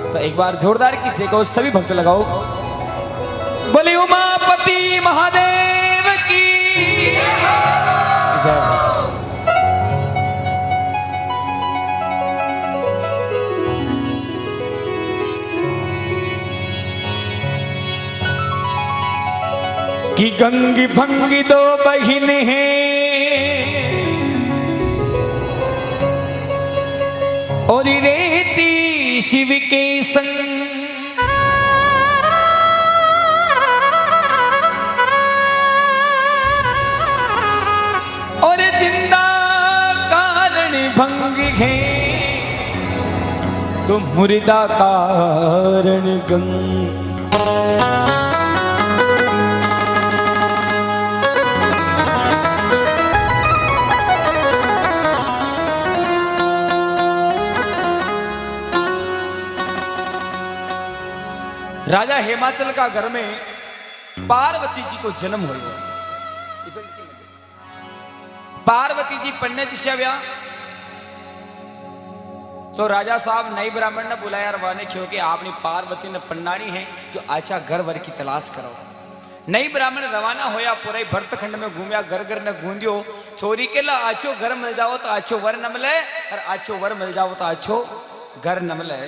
तो एक बार जोरदार कीजिए को सभी भक्त लगाओ। बोले उमापति महादेव की जय। कि गंगी भंगी दो बहिन हैं और रेती शिव के संग, और जिंदा कारण भंग है तो मुर्दा कारण गंग। राजा हिमाचल का घर में पार्वती जी को जन्म हो गया। पार्वती जी पढ़ने जिसव्या तो राजा साहब नई ब्राह्मण ने बुलाया रवाने क्योंकि आपने पार्वती ने पन्नानी है जो अच्छा घर वर की तलाश करो। नई ब्राह्मण रवाना होया पूरा भरत खंड में घूमया, घर घर ने गूंदियो चोरी के ला आछो घर मिल जाओ तो आछो वर न मिले और आछो वर मिल जाओ तो आछो घर न मिले।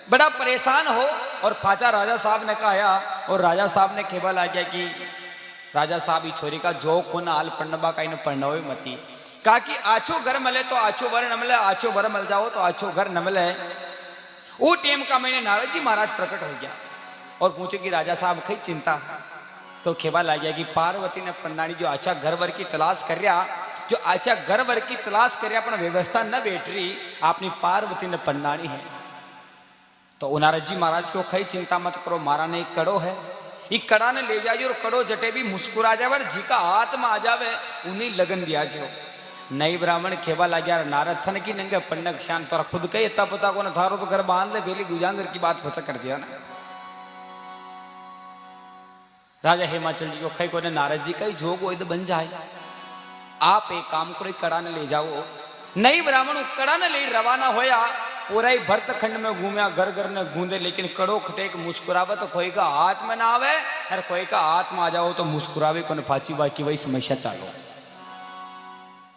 बड़ा परेशान हो और फाचा राजा साहब ने कहा और राजा साहब ने केवल आ गया कि राजा साहब ये छोरी का जो कोना हाल पढ़नबा का इन्हें पढ़ना हो मती कहा कि आछो घर मिले तो आछो वर न मिले, आछो वर मिल जाओ तो आछो घर न मिले। वो टेम का मैंने नारद जी महाराज प्रकट हो गया और पूछे कि राजा साहब कई चिंता तो केवल आ गया कि पार्वती ने पन्नानी जो अच्छा घर वर की तलाश कर रहा, जो अच्छा घर वर की तलाश कर रहा अपना व्यवस्था न बैठ रही, आपनी पार्वती ने पन्नानी है। तो नारद जी महाराज को कई चिंता मत करो, मारा ने एक कड़ो है, ये कड़ा ने ले जाइए और कड़ो जटे भी मुस्कुरा जाए और जी का हाथ में आ जावे उन्हें लगन दिया जो। नई ब्राह्मण खेवा लग गया नारद थन की नंगे पन्नक शान तोरा खुद कही इतना पता को न थारो तो घर बांध ले बेली गुजांगर की बात फसा कर दिया ना। राजा हिमाचल जी को कई को नारद जी कई जोग हो बन जाए, आप एक काम करो कड़ा ने ले जाओ। नई ब्राह्मण कड़ा ने ले रवाना होया, पूरा ही भरत खंड में घूमया, घर घर ने गूंदे, लेकिन कड़ो खटेक मुस्कुरावे तो कोई का हाथ में ना आवे और कोई का हाथ में आ जाओ तो मुस्कुरावे को फाची बाकी वही समस्या चालो।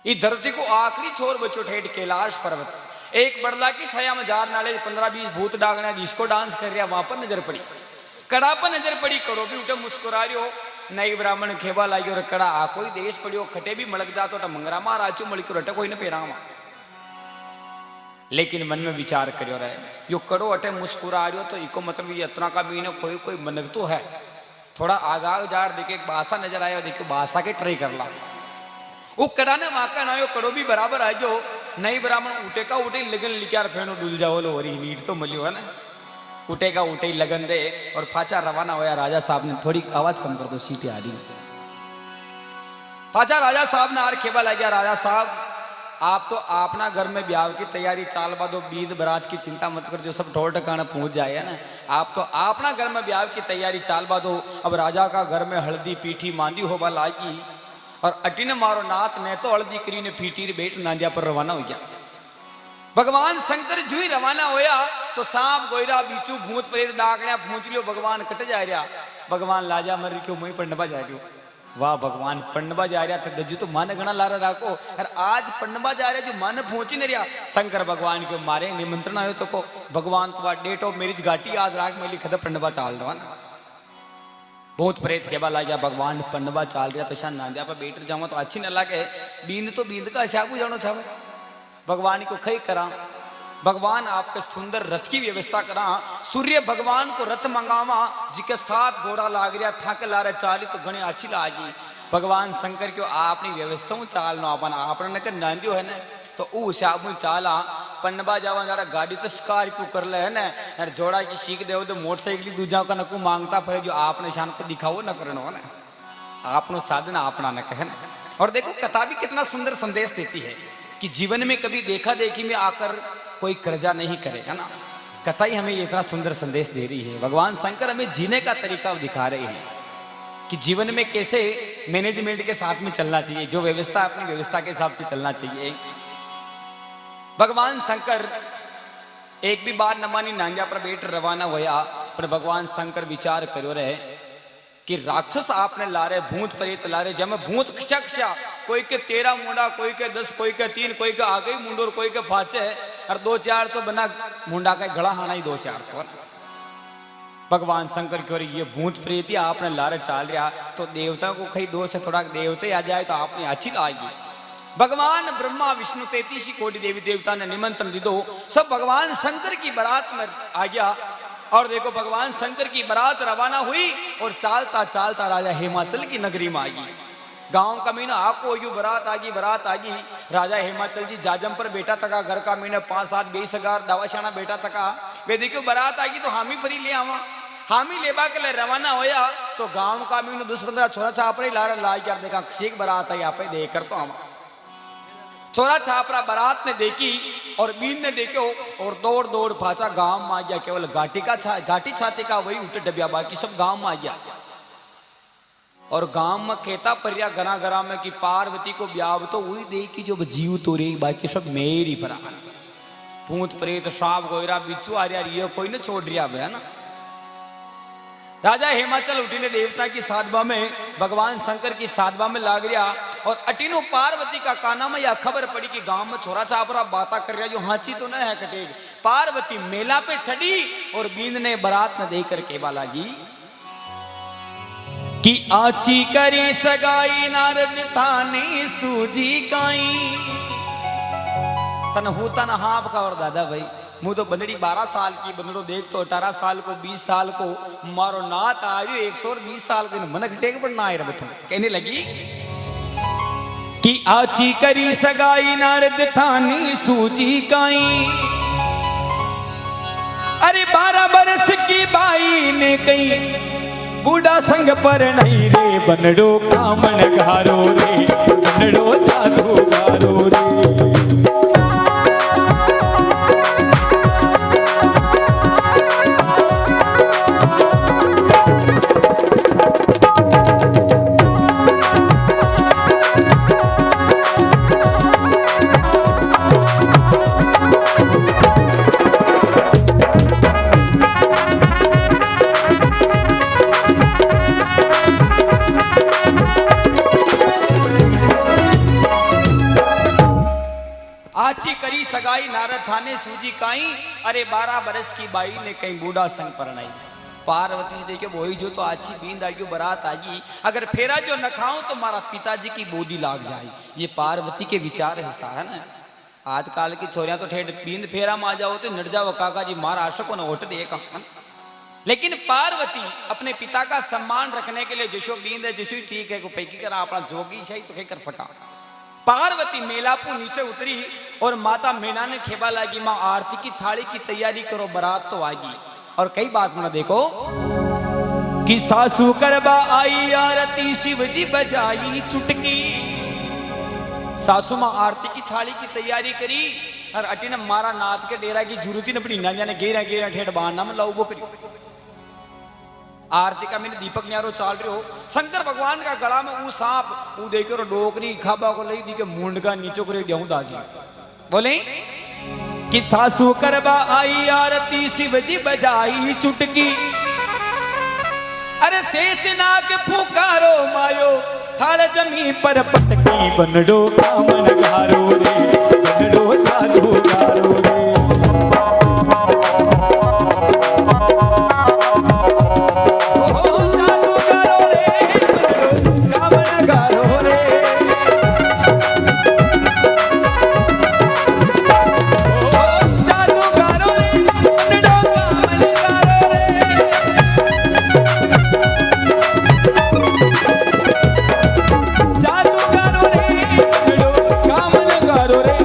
ये धरती को आखिरी छोर बचो ठेठ कैलाश पर्वत, एक बरला की छाया में जार नाले 15-20 भूत डागना जिसको डांस कर रहा वहां पर नजर पड़ी, कड़ा पर नजर पड़ी, कड़ो भी उठे मुस्कुरा रही हो। नई ब्राह्मण खेबा लागी और कड़ा आ कोई देश पड़ियो खटे भी मलक जातो तो मंगरा मार आचो मलिक रटे कोई न पेरा, लेकिन मन में विचार करियो रहे यो कड़ो अटे मुस्कुरा रही हो तो इको मतलब ये इतना का भी कोई कोई मनक तो है। थोड़ा आगाह जार देखे एक भाषा नजर आया, देखो भाषा के ट्राई कर ला। वो कड़ा ने वाका ना कड़ो भी बराबर आ जो। नई ब्राह्मण उठे का उठे लगन लिखा फेनो डुल जाओ लो वरी नीट तो मलियो है ना, उठे का उठे लगन दे और फाचा रवाना होया। राजा साहब ने थोड़ी आवाज कम कर दो सीटी आ रही। फाचा राजा साहब ने आर खेबा लग गया, राजा साहब आप तो अपना घर में ब्याह की तैयारी चाल बा दो, बीद बरात की चिंता मत कर, जो सब ढोल टकाना पहुंच जाए है ना। आप तो अपना घर में ब्याह की तैयारी चाल बा दो। अब राजा का घर में हल्दी पीठी मांदी होबा लागी और अटिन मारो नाथ ने तो हल्दी करी ने पीठी बेट नांदिया पर रवाना हो गया। भगवान शंकर जू ही रवाना होया तो सांप गोयरा बीचू भूत प्रेत डाकणिया पूछ लियो भगवान कट जा रहा। भगवान लाजा मर क्यों मुई पढ़नबा जा रही हो। वाह भगवान पढ़नबा जा रहा था दजू तो मन घना लारा राखो और आज पढ़नबा जा रहा जो मन पहुंच ही नहीं रहा। शंकर भगवान के मारे निमंत्रण आयो तो को भगवान तुम्हारा डेट ऑफ मैरिज घाटी याद राख मैं लिखा था पढ़नबा चाल दवा ना। भूत प्रेत के बाला गया भगवान पढ़नबा चाल रहा तो शान नांदिया पर बेटर जावा तो अच्छी न लगे, बींद तो बींद का शाबू जानो छाव। भगवान को खई करा, भगवान आपके सुंदर रथ की व्यवस्था करा। सूर्य भगवान को रथ मंगावा जिके 7 घोड़ा लाग रहा थक ला रहे चाली तो घनी अच्छी लागी। भगवान शंकर को आपनी व्यवस्था चाल नो अपन आपने कर नांदियो है ना तो ऊ शाबू चाला पन्नबा जावा जरा गाड़ी तो स्कॉर्पियो कर ले है ना यार जोड़ा की सीख दे तो मोटरसाइकिल दूजा का नकू मांगता फिर जो आपने शान को दिखाओ न करनो है ना, आपनो साधन अपना न कहे ना। और देखो कथा भी कितना सुंदर संदेश देती है कि जीवन में कभी देखा देखी में आकर कोई कर्जा नहीं करेगा ना। कथा ही हमें इतना सुंदर संदेश दे रही है। भगवान शंकर हमें जीने का तरीका दिखा रहे हैं कि जीवन में कैसे मैनेजमेंट के साथ में चलना चाहिए, जो व्यवस्था अपनी व्यवस्था के हिसाब से चलना चाहिए। भगवान शंकर एक भी बार न मानी नांग्या पर बेट रवाना होया पर भगवान शंकर विचार करो रहे कि राक्षस आपने लारे भूत प्रेत लारे जब भूत खशा खशा कोई के 13 मुंडा कोई के 10 कोई के 3 कोई के आगे मुंडो और कोई के फाचे और 2-4 तो बना मुंडा का गला हाना ही 2-4 तो भगवान शंकर की ओर ये भूत प्रेत आपने लारे चाल रहा तो देवता को कहीं दो से थोड़ा देवते आ जाए तो आपने अच्छी आएगी। भगवान ब्रह्मा विष्णु 33 कोटि देवी देवता ने निमंत्रण दी दो सब भगवान शंकर की बारात में आ गया। और देखो भगवान शंकर की बारात रवाना हुई और चालता चालता राजा हिमाचल की नगरी में आई। गांव का महीना आपको यू बारात आ गई। राजा हिमाचल जी जाजम पर बेटा तका घर का महीना 5-7 20,000 दावाशाना बेटा तका वे देखो बारात आ गई तो हामी फरी ले आवा हामी लेबा के लिए रवाना होया तो गांव का महीना 10-15 छोरा छापरे ला यार देखा ठीक बारात आई आप देख कर तो आवा छोरा छापरा बारात ने देखी और बीन ने देखो और दौड़ दौड़ भाचा गांव में आ गया। केवल घाटी छाती का वही उठे डबिया बाकी सब गांव में आ गया। और गांव में कहता परिया घरा घरा में कि पार्वती को ब्याह तो वही देखी जो जीव तो रही बाकी सब मेरी पर भूत प्रेत सांप गोयरा बिच्छू आ रहा ये कोई न छोड़ रहा है ना। राजा हिमाचल उठीने देवता की साधवा में भगवान शंकर की साधवा में लाग रहा और अटीनो पार्वती का काना में यह खबर पड़ी कि गांव में छोरा छापरा बाता कर रहा जो हाची तो न है कटेग। पार्वती मेला पे चढ़ी और बींद ने बारात में देकर केवा लागी कि आची करी सगाई नारद थाने सूजी काई तन हु तन हाप का और दादा भाई मुँह तो बंदड़ी 12 साल की बंदड़ो देख तो 18 साल को 20 साल को मारो नात आयु 120 साल के मनक टेक पर ना आए रहे कहने लगी कि आची करी सगाई नारद थानी सूजी काई अरे 12 बरस की बाई ने कई बूढ़ा संग पर नहीं रे बनड़ो कामन घारो रे बनड़ो जादू गारो रे। आची करी सगाई नारद थाने सूजी काई अरे 12 बरस की बाई ने कहीं बूढ़ा संग परनाई। पार्वती से देखो वही जो तो आची बींद आगी बारात आगी अगर फेरा जो न खाऊं तो मारा पिताजी की बोदी लाग जाए। ये पार्वती के विचार हिस्सा है ना। आजकल की छोरियां तो ठेठ बींद फेरा में आ जाओ तो नट जाओ काका जी मारा आशको न ओट दे लेकिन पार्वती अपने पिता का सम्मान रखने के लिए जशो बींद है जशो ठीक है को पैकी करा अपना जोगी सही तो क्या कर सका। पार्वती मेलापू नीचे उतरी और माता मीना ने खेबा लगी माँ आरती की थाली की तैयारी करो बारात तो आएगी। और कई बात में देखो कि सासू करबा आई आरती शिव जी बजाई चुटकी। सासू माँ आरती की थाली की तैयारी करी और अटी ने मारा नाथ के डेरा की जरूरत ही न पड़ी ना जाने गेरा गेरा ठेठ बांधना में लाऊ वो करी। आरती का मैंने दीपक न्यारो चाल रहे हो शंकर भगवान का गला में वो सांप वो देखे और डोकरी खाबा को लई दी के मुंड का नीचे को देऊं दाजी बोले कि सासू करबा आई आरती शिव जी बजाई चुटकी अरे शेष नाग पुकारो मायो थाल जमी पर पटकी बनडो कामन घारो रे बनडो जादू गारो रे। जादू गारो रे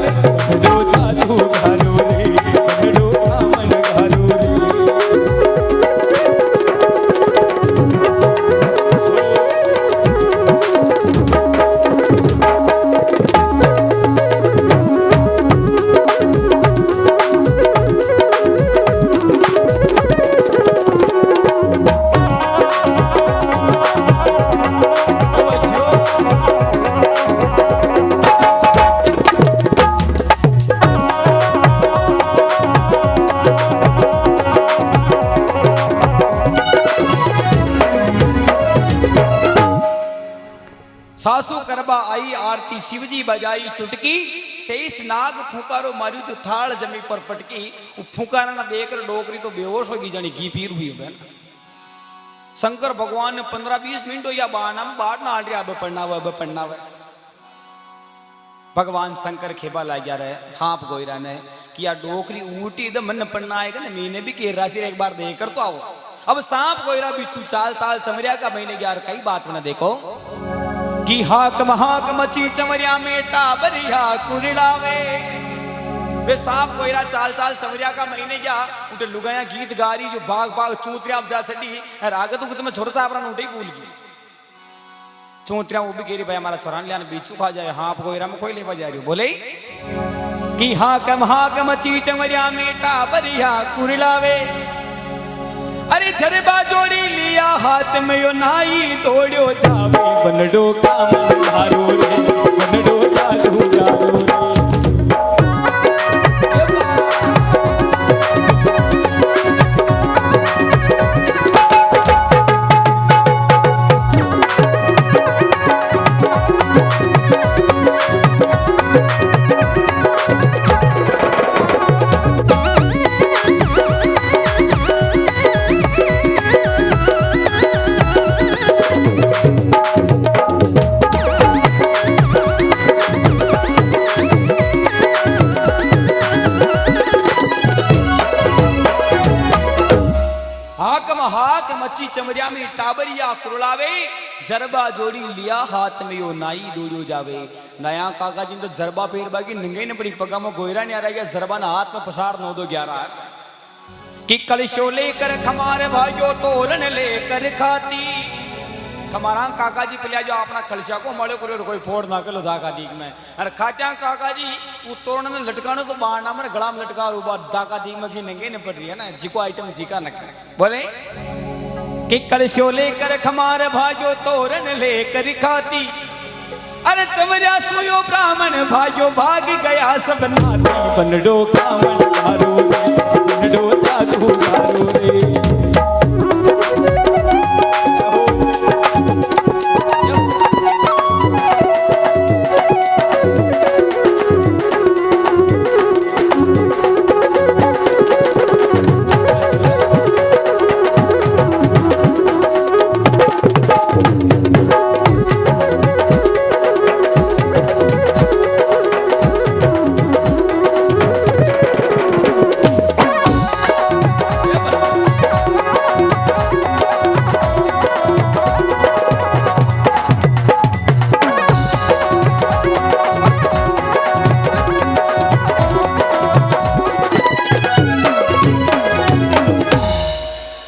सरबा आई आरती शिवजी बजाई चुटकी शेष नाग फूकारो मारी तो थाल जमी पर पटकी। फूकारा ना देकर डोकरी तो बेहोश होगी जानी घी पीर हुई बहन। शंकर भगवान ने 15-20 मिनट हो या बाणा में बाढ़ ना आड़ अब पढ़ना हुआ भगवान शंकर खेबा ला गया रहे हाँप गोयरा ने कि यार डोकरी ऊटी दम मन पढ़ना आएगा ना मैंने भी केर राशि एक बार देकर तो आओ। अब सांप गोयरा बिच्छू चाल चाल चमरिया का महीने ग्यारह कई बात बना देखो कि हाक मची चमरिया में टाबरिया कुरिलावे। वे सांप गोयरा चाल चाल चमरिया का महीने क्या उठे लुगाया गीत गारी जो भाग चूतरिया जा चढ़ी रागत को तुम्हें छोटा सा अपना उठे ही भूल गई। चूतरिया वो भी कह रही भाई हमारा छोरान लिया बीचू खा जाए हाँ गोयरा में कोई ले जा रही बोले कि हाक मची चमरिया में टाबरिया कुरिलावे। अरे झरबा जोड़ी लिया हाथ में यो नाई दौड़ो जावे बनडो काम हारो रे बनडो चालू जारो रे। हाक मच्छी चमरिया में टाबरिया कुरलावे जरबा जोड़ी लिया हाथ में यो नाई दौड़ो जावे। नया काका जी तो जरबा फेर बाकी नंगे न पड़ी पगा में गोयरा नहीं आ रहा है जरबा ना हाथ में पसार 9-2-11 कि कलशो लेकर खमारे भाइयों तोरण लेकर खाती। खमारा काका जी पिलिया जो अपना कलशा को मड़े को कोई फोड़ ना कलो दाका दीक में अरे खात्या काका जी वो तोरण में लटकानो तो बाढ़ में गला में लटका ऊपर दाका दीक में नंगे न पड़ रही है ना जिको आइटम जीका न करे बोले कि कलशो लेकर खमार भाजो तोरण लेकर खाती। अरे चमरिया सोयो ब्राह्मण भाजो भाग गया सब नाती बनडो कामन हारो रे बनडो जादू हारो रे।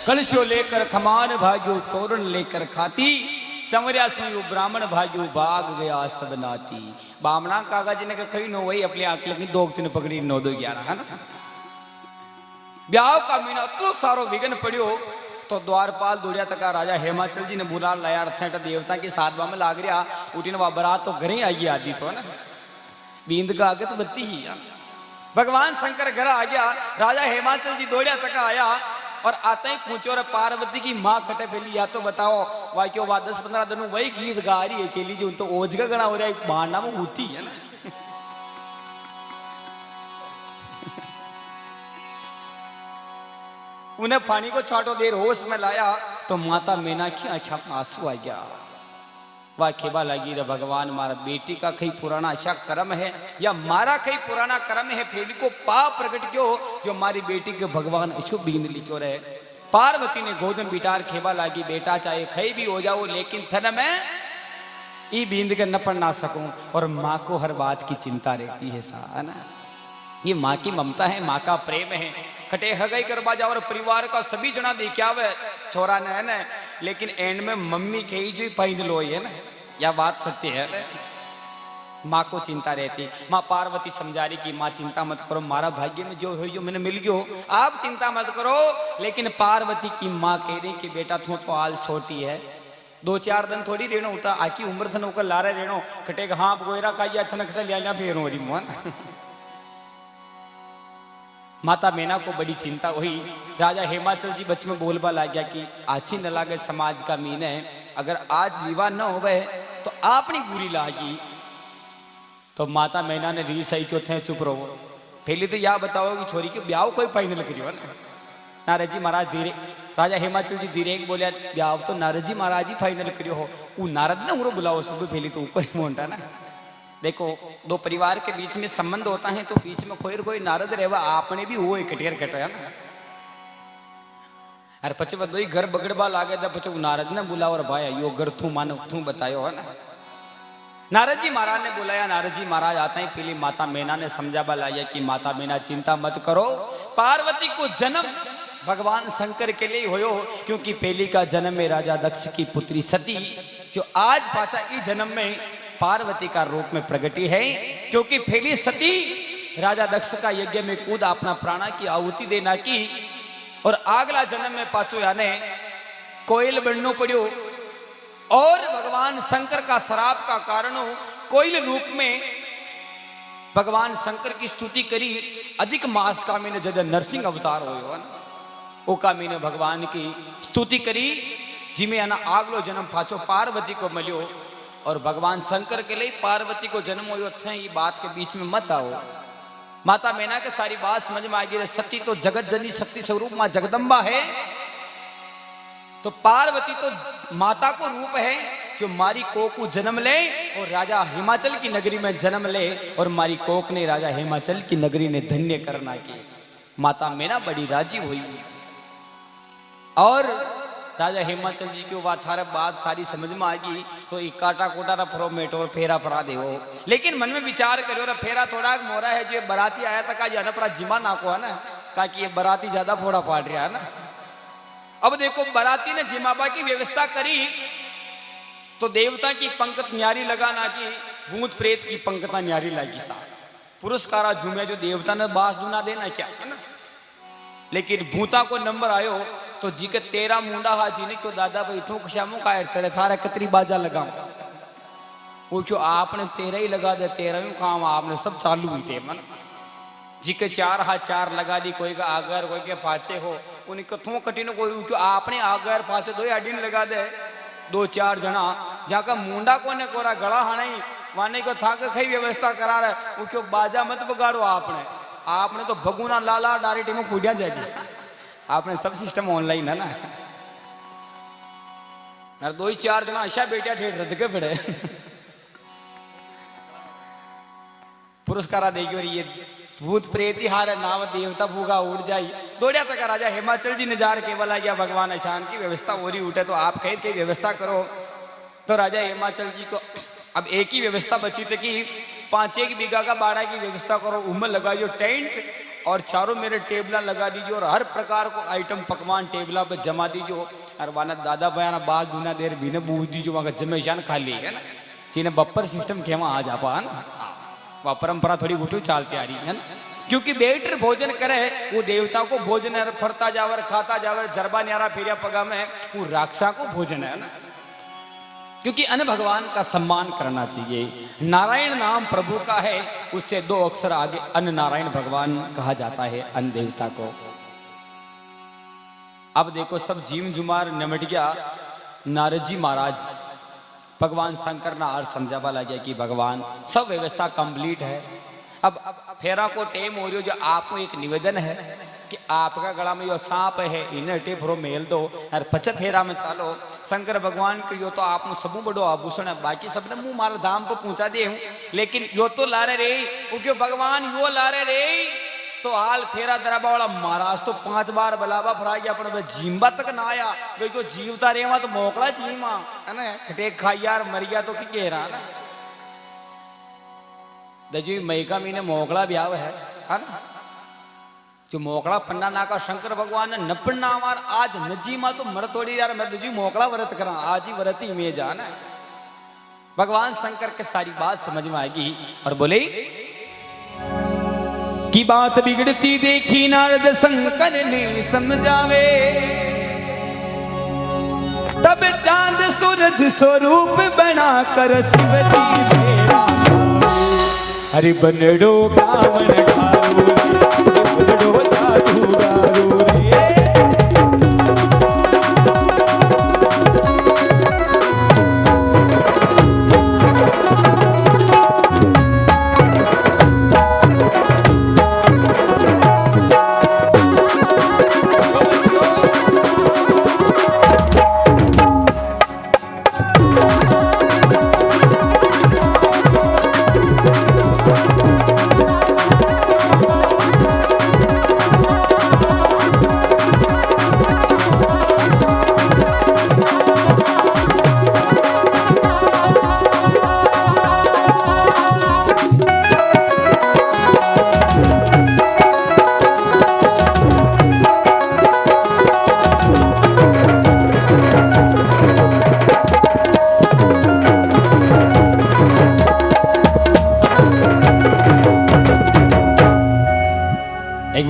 कलशो लेकर खमान भाग्यो तोरण लेकर खाती चमरिया सुयो ब्राह्मण भाग्यो भाग गया सब नाती। बामणा काका जी ने कही नो वही अपने आकले की 2-3 पकड़ी 9-2-11 है ना। ब्याह का महीना तो सारो विघन पड़ियो तो द्वारपाल दुड़िया तक राजा हेमाचल जी ने बुला लाया थे देवता के साथ में लाग रहा उठी ने बरात तो घर ही आई आदि तो है ना बींद का आगत बत्ती ही भगवान शंकर घर आ गया। राजा हेमाचल जी दौड़िया तक आया और आते ही पूछो और पार्वती की माँ कटे फैली या तो बताओ वह क्यों 10-15 दिन वही गीत गा रही है अकेली जो तो ओझ का गणा हो रहा है बहाना में होती है ना। उन्हें पानी को छाटो देर होश में लाया तो माता मीनाक्षी आंखों में आंसू आ गया। वह खेबा लगी रे भगवान मारा बेटी का कहीं पुराना अच्छा कर्म है या मारा कहीं पुराना कर्म है फिर को पाप प्रकट क्यों जो हमारी बेटी के भगवान अशुभ बींद लिखो रहे। पार्वती ने गोदम बिटार खेबा लागी बेटा चाहे खई भी हो जाओ लेकिन थन में ई बींद के न पढ़ ना सकूं। और माँ को हर बात की चिंता रहती है सा ना ये माँ की ममता है माँ का प्रेम है। खटे हगई करवा जाओ और परिवार का सभी जना दिखावे छोरा ने है ना लेकिन एंड में मम्मी कही जो पहन लो है ना यह बात सत्य है ना। माँ को चिंता रहती माँ पार्वती समझा रही कि माँ चिंता मत करो मारा भाग्य में जो हो जो मैंने मिल गयो आप चिंता मत करो। लेकिन पार्वती की माँ कह रही कि बेटा तू तो हाल छोटी है 2-4 दिन थोड़ी रेणो उठा आकी उम्र थन होकर लारे रेणो खटेगा हाँ गोयरा का थन खटे लिया फेर हो रही मोहन। माता मैना को बड़ी चिंता हुई। राजा हेमाचल जी बच में बोलबा लग गया कि आची न लागे समाज का मीन है अगर आज विवाह न होवे तो आपनी बुरी लागी तो माता मैना ने री सही क्यों थे चुप रहो। पहले तो यह बताओ कि छोरी के ब्याह कोई फाइनल करियो ना। नारद जी महाराज धीरे राजा हिमाचल जी धीरे एक बोलिया ब्याह तो नारद जी महाराज ही फाइनल करियो हो। वो नारद ने उरो बुलाओ सब पहले तो ऊपर ही मोटा ना। देखो दो परिवार के बीच में संबंध होता है तो बीच में कोई नारद रहेगा आपने भी वो कटियर कटाया ना। अरे पचे बदोई घर बगड़बा लागे था पचे नारद ने बुलाओ और भाई यो घर तू मानो तू बतायो है ना। नारद जी महाराज ने बुलाया। नारद जी महाराज आते ही पहले माता मैना ने समझावा लाया कि माता मैना चिंता मत करो, पार्वती को जन्म भगवान शंकर के लिए होयो, क्योंकि पहली का जन्म में राजा दक्ष की पुत्री सती जो आज पाता इस जन्म में पार्वती का रूप में प्रगति है। क्योंकि पहली सती राजा दक्ष का यज्ञ में कूद अपना प्राणा की आहुति देना की और अगला जन्म में पाचो याने कोयल बननो पड़ो और भगवान शंकर का श्राप का कारण कोयल रूप में भगवान शंकर की स्तुति करी। अधिक मास का मैंने जब नरसिंह अवतार हो ओका मैंने भगवान की स्तुति करी जिमें ना आगलो जन्म पाचो पार्वती को मिलो और भगवान शंकर के लिए पार्वती को जन्म हो थे। ये बात के बीच में मत आओ। माता मैना के सारी बात समझ में आ गई। सती तो जगत जननी शक्ति स्वरूप मां जगदम्बा है, तो पार्वती तो माता को रूप है जो मारी कोक को जन्म ले और राजा हिमाचल की नगरी में जन्म ले और मारी कोक ने राजा हिमाचल की नगरी ने धन्य करना की। माता मैना बड़ी राजी हुई और राजा हिमाचल जी की बात सारी समझ में आ गई। तो काटा कोटा ना फरो मेटोर फेरा फरा दे वो। लेकिन मन में विचार करो रा फेरा थोड़ा मोरा है जो बराती आया था का जाना पड़ा जिमा नाको है ना, कहा कि ये बराती ज्यादा फोड़ा पाट रहा है ना। अब देखो बराती ने जिमाबा की व्यवस्था करी तो देवता की पंक्ति न्यारी लगाना की भूत प्रेत की पंक्ता न्यारी लगी सा पुरस्कारा झूमे जो देवता ने बास दूना देना क्या है ना। लेकिन भूता को नंबर आयो तो जी के 13 मुंडा हा जी ने क्यों दादा भाई तू खुशामू का तेरे थारा कतरी बाजा लगाऊं वो क्यों आपने 13 ही लगा दे 13 ही काम आपने सब चालू हुई थे मन जी के 4 हाथ 4 लगा दी कोई का आगर कोई के पाचे हो उनको थो कटिनो कोई क्यों आपने आगर पाचे 2 अडीन लगा दे 2-4 जना जहाँ का मुंडा को ने कोरा गला हाने वाने को था के खई व्यवस्था करा रहा है वो क्यों बाजा मत बगाड़ो आपने तो भगुना लाला डायरेक्ट में कूदिया जाए। आपने सब सिस्टम ऑनलाइन है ना। 2-4 जना ऐसा बेटिया ठेठ रद के पड़े पुरस्कारा देखियो ये भूत प्रेत हार नाव देवता भूगा उड़ जाई दौड़िया तक राजा हिमाचल जी ने जार केवल आ गया भगवान अशान की व्यवस्था हो रही उठे तो आप कहे के व्यवस्था करो। तो राजा हिमाचल जी को अब एक ही व्यवस्था बची थी कि 5-1 बीघा का बाड़ा की व्यवस्था करो, उमर लगाइयो टेंट और चारों मेरे टेबला लगा दीजिए और हर प्रकार को आइटम पकवान टेबला पे जमा दीजिए और वाना दादा बयाना बाज दुना देर भी ने बूझ दीजिए वहां का जमेशान खाली है ना। चीने बप्पर सिस्टम खेमा आ जा पा ना वह परंपरा थोड़ी उठी चालती आ रही है ना। क्योंकि बेटर भोजन करे वो देवता को भोजन है फरता जावर खाता जावर जरबा न्यारा फेरिया पगा में वो राक्षा को भोजन है ना। क्योंकि अन्न भगवान का सम्मान करना चाहिए। नारायण नाम प्रभु का है उससे 2 अक्षर आगे अन्न नारायण भगवान कहा जाता है अन्न देवता को। अब देखो सब जीव जुमार निमट गया। नारद जी महाराज भगवान शंकर ना और समझावा लगे कि भगवान सब व्यवस्था कंप्लीट है। अब फेरा को टेम हो रही हो जो आपको एक निवेदन है कि आपका गला में यो सांप है इन्हें टेफरो मेल दो और 5 फेरा में चालो। शंकर भगवान को यो तो आप सबू बड़ो आभूषण है बाकी सबने मुंह मारा धाम को पहुंचा दे हूं लेकिन यो तो ला रहे वो क्यों भगवान यो ला रहे तो हाल फेरा दराबा वाला महाराज तो 5 बार बलावा फरा गया अपने जीवा तक ना आया भाई को जीवता रेवा तो मोकला जीवा है ना खटेक खाई यार मर गया तो कह रहा ना दजी मई का महीने मोकला ब्याह है ना जो मोकला पन्ना ना का शंकर भगवान ने नपन्ना मार आज नजी मा तो मर थोड़ी यार मैं तुझी मोकला व्रत करा आज ही व्रत ही में जाना। भगवान शंकर के सारी बात समझ में आएगी और बोले की बात बिगड़ती देखी नारद शंकर ने समझावे तब चांद सूरज स्वरूप बना कर शिवजी मेरा हरि बनडो कावन ठारू बनडो दारू दारू रे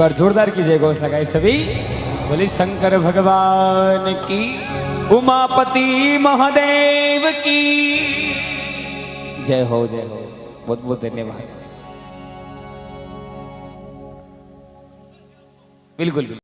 बार जोरदार कीजिए घोष लगाए सभी। बोले शंकर भगवान की, उमापति महादेव की जय हो, जय हो। बहुत बहुत धन्यवाद। बिल्कुल बिल्कुल।